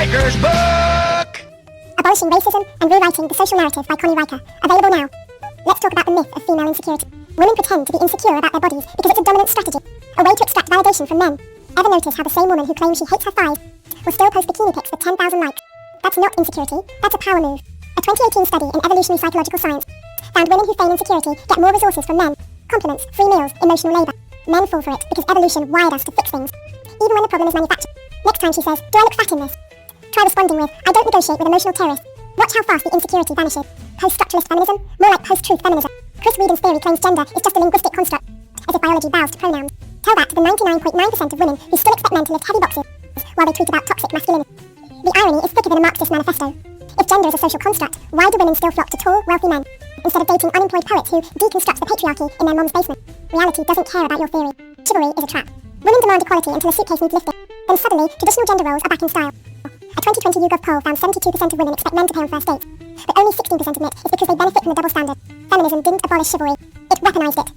Riker's book! Abolishing Racism and Rewriting the Social Narrative by Riker. Available now. Let's talk about the myth of female insecurity. Women pretend to be insecure about their bodies because it's a dominant strategy, a way to extract validation from men. Ever notice how the same woman who claims she hates her thighs will still post bikini pics for 10,000 likes? That's not insecurity, that's a power move. A 2018 study in evolutionary psychological science found women who feign insecurity get more resources from men, compliments, free meals, emotional labour. Men fall for it because evolution wired us to fix things, even when the problem is manufactured. Next time she says, do I look fat in this? Try responding with, I don't negotiate with emotional terrorists. Watch how fast the insecurity vanishes. Post-structuralist feminism? More like post-truth feminism. Chris Whedon's theory claims gender is just a linguistic construct, as if biology bows to pronouns. Tell that to the 99.9% of women who still expect men to lift heavy boxes while they tweet about toxic masculinity. The irony is thicker than a Marxist manifesto. If gender is a social construct, why do women still flock to tall, wealthy men, instead of dating unemployed poets who deconstruct the patriarchy in their mom's basement? Reality doesn't care about your theory. Chivalry is a trap. Women demand equality until a suitcase needs lifting. Then suddenly, traditional gender roles are back in style. A 2020 YouGov poll found 72% of women expect men to pay on first dates, but only 16% admit it's because they benefit from the double standard. Feminism didn't abolish chivalry, it weaponized it.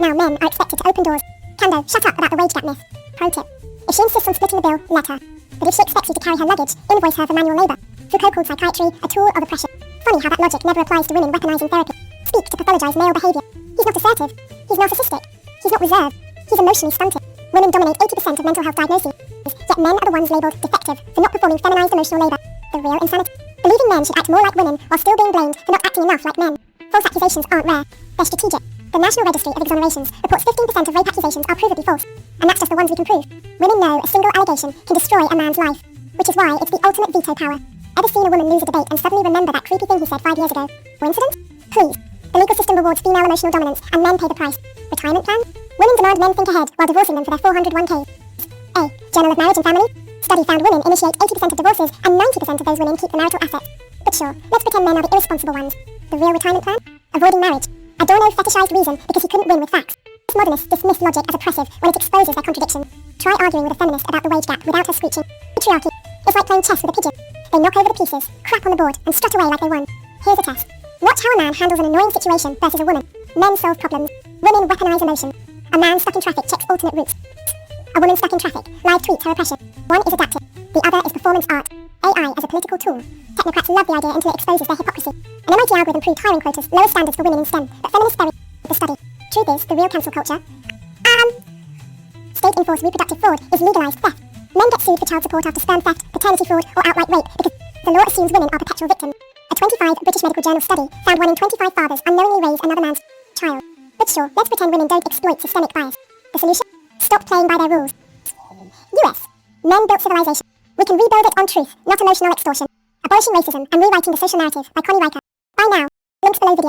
Now men are expected to open doors. Kando, shut up about the wage gap myth. Pro tip. If she insists on splitting the bill, let her. But if she expects you to carry her luggage, invoice her for manual labour. Foucault called psychiatry a tool of oppression. Funny how that logic never applies to women weaponizing therapy. Speak to pathologise male behaviour. He's not assertive. He's narcissistic. He's not reserved. He's emotionally stunted. Women dominate 80% of mental health diagnoses, yet men are the ones labelled defective for not performing feminised emotional labour. The real insanity. Believing men should act more like women while still being blamed for not acting enough like men. False accusations aren't rare. They're strategic. The National Registry of Exonerations reports 15% of rape accusations are proven false, and that's just the ones we can prove. Women know a single allegation can destroy a man's life, which is why it's the ultimate veto power. Ever seen a woman lose a debate and suddenly remember that creepy thing he said 5 years ago? Coincidence? Please. The legal system rewards female emotional dominance, and men pay the price. Retirement plan? Women demand men think ahead while divorcing them for their 401k. A. Journal of Marriage and Family. Study found women initiate 80% of divorces, and 90% of those women keep the marital assets. But sure, let's pretend men are the irresponsible ones. The real retirement plan? Avoiding marriage. Adorno fetishized reason because he couldn't win with facts. Postmodernists dismiss logic as oppressive when it exposes their contradictions. Try arguing with a feminist about the wage gap without her screeching. Patriarchy. It's like playing chess with a pigeon. They knock over the pieces, crap on the board, and strut away like they won. Here's a test. Watch how a man handles an annoying situation versus a woman. Men solve problems. Women weaponize emotion. A man stuck in traffic checks alternate routes. A woman stuck in traffic live tweets her oppression. One is adaptive. The other is performance art. AI as a political tool. Technocrats love the idea until it exposes their hypocrisy. An MIT algorithm proved hiring quotas, lower standards for women in STEM, but feminists buried the study. Truth is, the real cancel culture. State-enforced reproductive fraud is legalized theft. Men get sued for child support after sperm theft, paternity fraud, or outright rape because the law assumes women are perpetual victims. A 25 British Medical Journal study found 1 in 25 fathers unknowingly raise another man's child. But sure, let's pretend women don't exploit systemic bias. The solution? Stop playing by their rules. US. Men built civilization. We can rebuild it on truth, not emotional extortion. Abolishing Racism and Rewriting the Social Narrative by Riker. Buy now. Links below video.